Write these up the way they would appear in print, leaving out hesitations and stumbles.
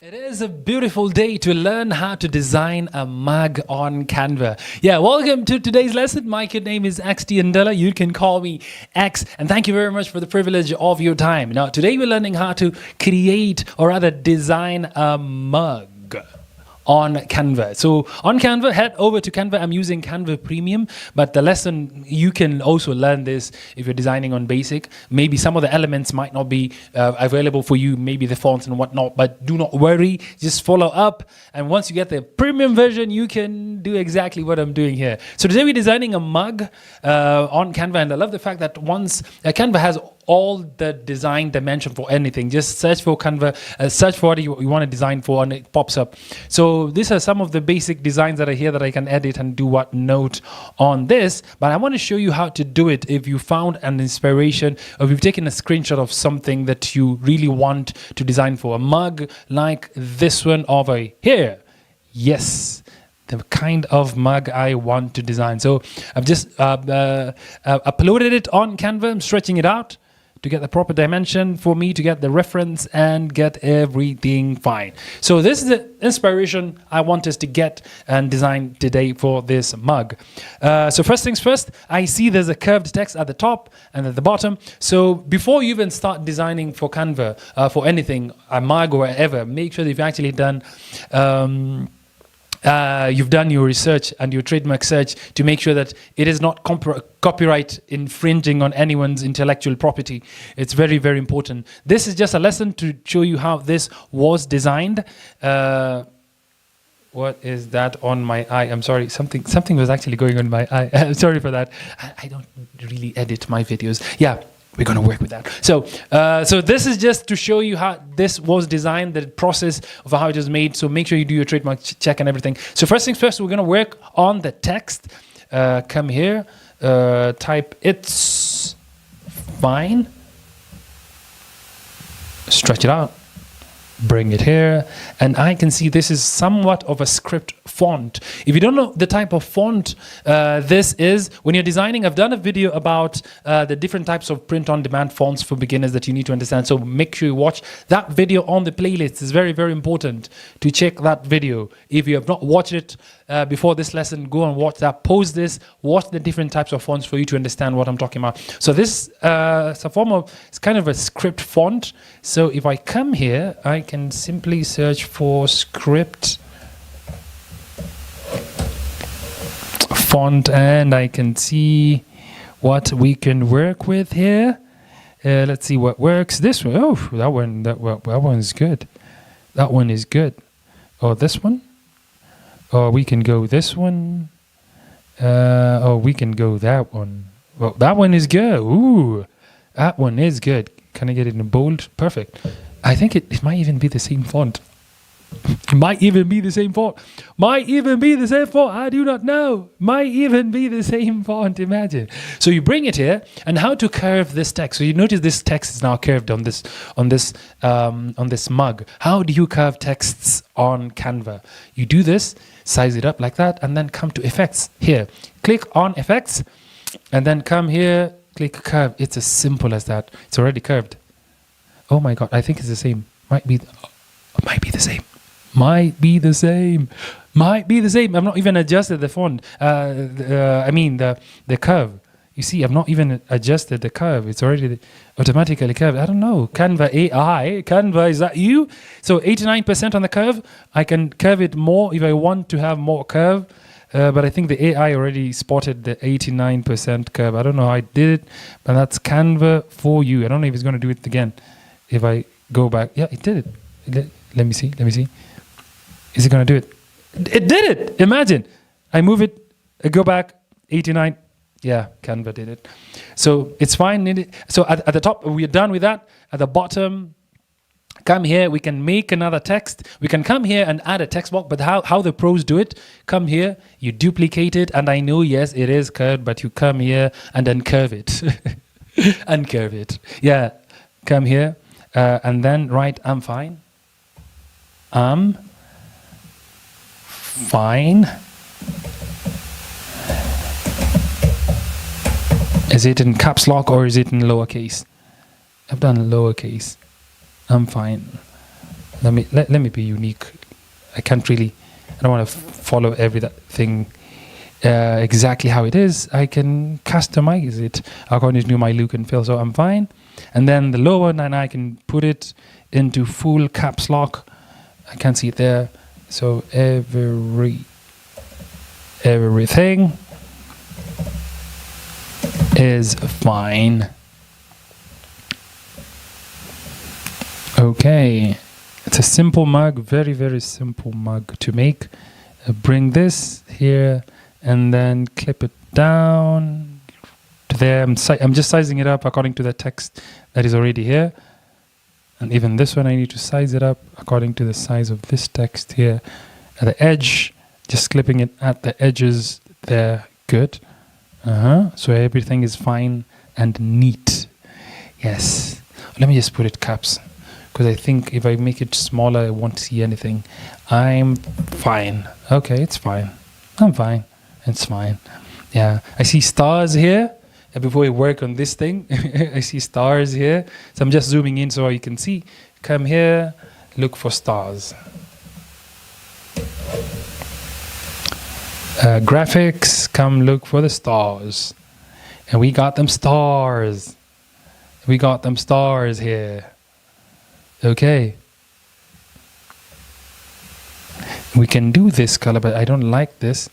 It is a beautiful day to learn how to design a mug on Canva. Yeah, welcome to today's lesson. My kid name is XT Andela. You can call me X. And thank you very much for the privilege of your time. Now, today we're learning how to create or rather design a mug on Canva. So on Canva, head over to Canva. I'm using Canva Premium, but the lesson, you can also learn this if you're designing on basic. Maybe some of the elements might not be available for you, maybe the fonts and whatnot, but do not worry, just follow up. And once you get the premium version, you can do exactly what I'm doing here. So today we're designing a mug on Canva, and I love the fact that once Canva has all the design dimension for anything. Just search for Canva, search for what you want to design for, and it pops up. So these are some of the basic designs that are here that I can edit and do what note on this. But I want to show you how to do it if you found an inspiration, or if you've taken a screenshot of something that you really want to design for. A mug like this one over here. Yes, the kind of mug I want to design. So I've just uploaded it on Canva. I'm stretching it out to get the proper dimension for me to get the reference and get everything fine. So this is the inspiration I want us to get and design today for this mug. So first things first, I see there's a curved text at the top and at the bottom. So before you even start designing for Canva, for anything, a mug or whatever, make sure that you've actually done you've done your research and your trademark search to make sure that it is not copyright infringing on anyone's intellectual property. It's very, very important. This is just a lesson to show you how this was designed. What is that on my eye? I'm sorry, something was actually going on my eye. I'm sorry for that. I don't really edit my videos. Yeah. We're going to work with that. So so this is just to show you how this was designed, the process of how it was made. So make sure you do your trademark check and everything. So first things first, we're going to work on the text. Come here, type it's fine. Stretch it out. Bring it here, and I can see this is somewhat of a script font. If you don't know the type of font this is, when you're designing, I've done a video about the different types of print-on-demand fonts for beginners that you need to understand. So make sure you watch that video on the playlist. It's very, very important to check that video. If you have not watched it before this lesson, go and watch that. Pause this, watch the different types of fonts for you to understand what I'm talking about. So this is a form of, it's kind of a script font. So if I come here, I can simply search for script font, and I can see what we can work with here. Let's see what works. This one, oh, that one's good. That one is good. Oh, this one. Oh, we can go this one. Oh, we can go that one. Well, that one is good. Ooh, that one is good. Can I get it in bold? Perfect. I think it might even be the same font. It might even be the same font. Might even be the same font. I do not know. Might even be the same font. Imagine. So you bring it here, and how to curve this text. So you notice this text is now curved on this mug. How do you curve texts on Canva? You do this, size it up like that, and then come to effects here. Click on effects, and then come here. Click curve. It's as simple as that. It's already curved. Oh my God, I think it's the same. Might be the same. Might be the same. Might be the same. I've not even adjusted the font. I mean the curve. You see, I've not even adjusted the curve. It's already automatically curved. I don't know. Canva AI. Canva, is that you? So 89% on the curve. I can curve it more if I want to have more curve. But I think the AI already spotted the 89% curve. I don't know how I did it, but that's Canva for you. I don't know if it's going to do it again. If I go back, yeah, it did it. Let me see. Is it going to do it? It did it. Imagine. I move it, I go back, 89. Yeah, Canva did it. So it's fine. So at the top, we're done with that. At the bottom, come here, we can make another text. We can come here and add a text box, but how the pros do it, come here, you duplicate it, and I know, yes, it is curved, but you come here and then curve it. Uncurve it. Yeah, come here. And then write I'm fine. I'm fine. Is it in caps lock or is it in lowercase? I've done lowercase. I'm fine. let me be unique. I don't want to follow everything exactly how it is. I can customize it according to my look and feel, so I'm fine. And then the lower, and I can put it into full caps lock. I can see it there. So everything is fine. Okay, it's a simple mug, very, very simple mug to make. Bring this here and then clip it down to there. I'm just sizing it up according to the text that is already here. And even this one, I need to size it up according to the size of this text here. At the edge, just clipping it at the edges there. Good. So everything is fine and neat. Yes. Let me just put it caps, because I think if I make it smaller, I won't see anything. I'm fine. Okay, it's fine. I'm fine. It's fine. Yeah. I see stars here. Before we work on this thing, I see stars here. So I'm just zooming in so you can see. Come here, look for stars. Graphics, come look for the stars. And we got them stars. We got them stars here. Okay. We can do this color, but I don't like this.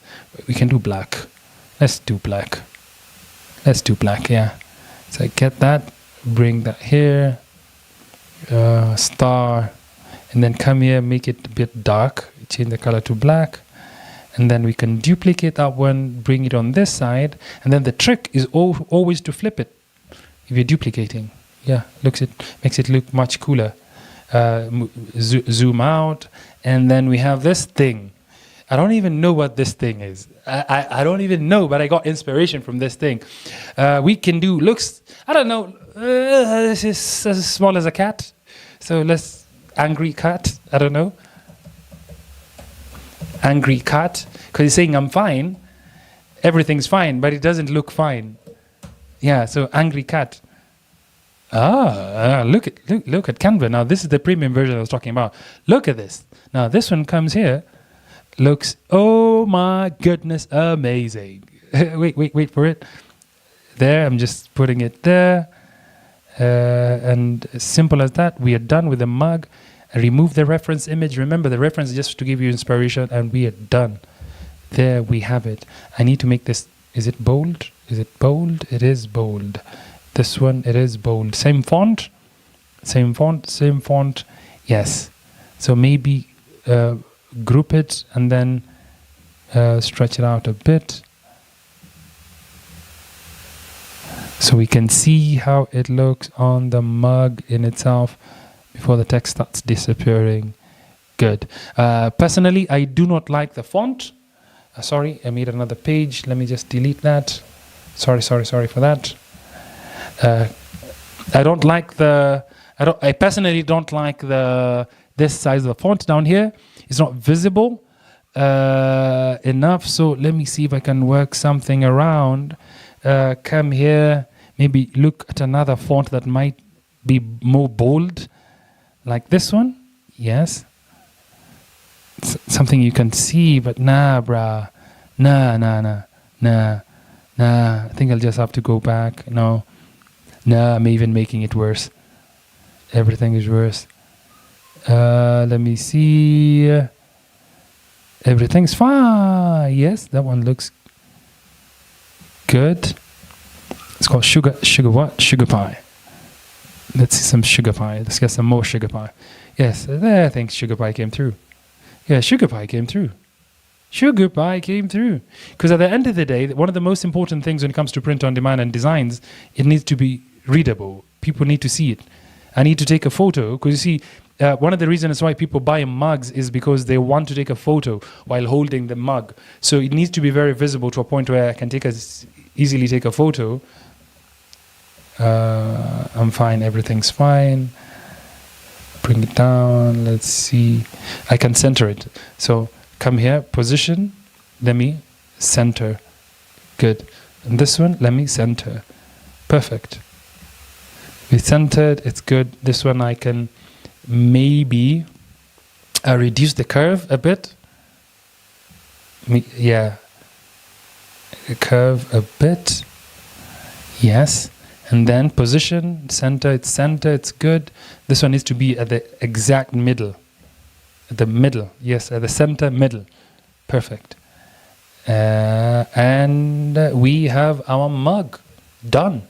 We can do black. Let's do black. Let's do black, yeah. So I get that, bring that here, star, and then come here, make it a bit dark, change the color to black, and then we can duplicate that one, bring it on this side, and then the trick is always to flip it if you're duplicating. Yeah, makes it look much cooler. Zoom out, and then we have this thing. I don't even know what this thing is. I don't even know, but I got inspiration from this thing. We can do looks, I don't know, this is as small as a cat. So let's, angry cat, I don't know. Angry cat, because he's saying I'm fine. Everything's fine, but it doesn't look fine. Yeah, so angry cat. Look at Canva. Now this is the premium version I was talking about. Look at this. Now this one comes here. Looks, oh my goodness, amazing. wait for it. There, I'm just putting it there. And as simple as that, we are done with the mug. I remove the reference image. Remember, the reference is just to give you inspiration, and we are done. There we have it. I need to make this, is it bold? Is it bold? It is bold. This one, it is bold. Same font? Same font. Yes. So maybe group it and then stretch it out a bit. So we can see how it looks on the mug in itself before the text starts disappearing. Good. Personally, I do not like the font. Sorry, I made another page. Let me just delete that. Sorry for that. I personally don't like this size of the font down here. It's not visible enough. So let me see if I can work something around. Come here, maybe look at another font that might be more bold, like this one. Yes. Something you can see, but nah, bruh. Nah. I think I'll just have to go back. No. Nah, I'm even making it worse. Everything is worse. Let me see. Everything's fine. Yes, that one looks good. It's called sugar what? Sugar pie. Let's see some sugar pie. Let's get some more sugar pie. Yes, I think sugar pie came through. Yeah, sugar pie came through. Sugar pie came through. Because at the end of the day, one of the most important things when it comes to print on demand and designs, it needs to be readable. People need to see it. I need to take a photo, because you see, one of the reasons why people buy mugs is because they want to take a photo while holding the mug. So it needs to be very visible to a point where I can easily take a photo. I'm fine, everything's fine. Bring it down, let's see. I can center it. So come here, position, let me center. Good. And this one, let me center. Perfect. We centered, it's good. This one I can maybe Reduce the curve a bit. Yeah. Curve a bit. Yes. And then position, center, it's good. This one needs to be at the exact middle. At the middle, yes, at the center, middle. Perfect. And we have our mug done.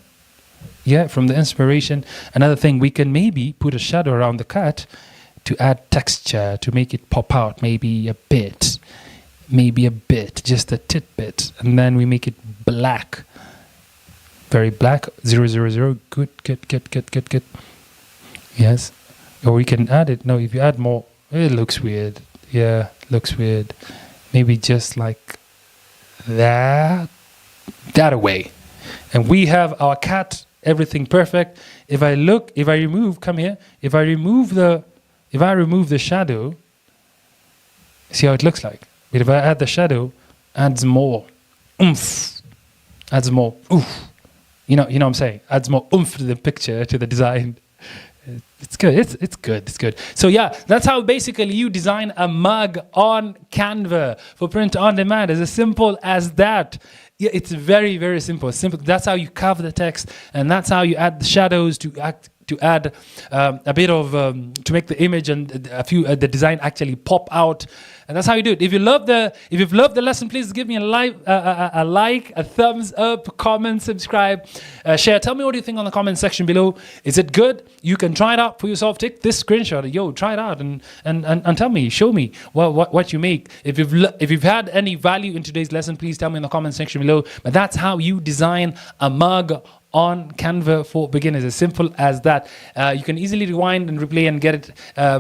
Yeah, from the inspiration. Another thing, we can maybe put a shadow around the cat to add texture, to make it pop out maybe a bit, just a tidbit. And then we make it black. Very black, 000, good. Yes, or we can add it. No, if you add more, it looks weird. Yeah, looks weird. Maybe just like that away. And we have our cat, everything perfect. If I remove the shadow, see how it looks like. But if I add the shadow, adds more oomph, oof. You know what I'm saying? Adds more oomph to the picture, to the design. It's good. It's good. So yeah, that's how basically you design a mug on Canva for print on demand. It's as simple as that. Yeah, it's very, very simple. Simple. That's how you cover the text, and that's how you add the shadows to add a bit of to make the image and the design actually pop out. And that's how you do it. If you've loved the lesson, please give me a like, a thumbs up, comment, subscribe, share. Tell me what you think on the comment section below. Is it good? You can try it out for yourself. Take this screenshot. Yo, try it out and tell me, show me what you make. If you've had any value in today's lesson, please tell me in the comment section below. But that's how you design a mug on Canva for beginners. As simple as that. You can easily rewind and replay and get it,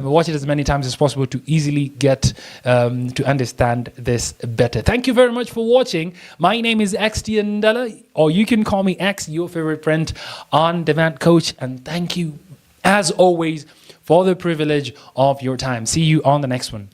watch it as many times as possible to easily get to understand this better. Thank you very much for watching. My name is XT Ndala, or you can call me X, your favorite print on demand coach. And thank you, as always, for the privilege of your time. See you on the next one.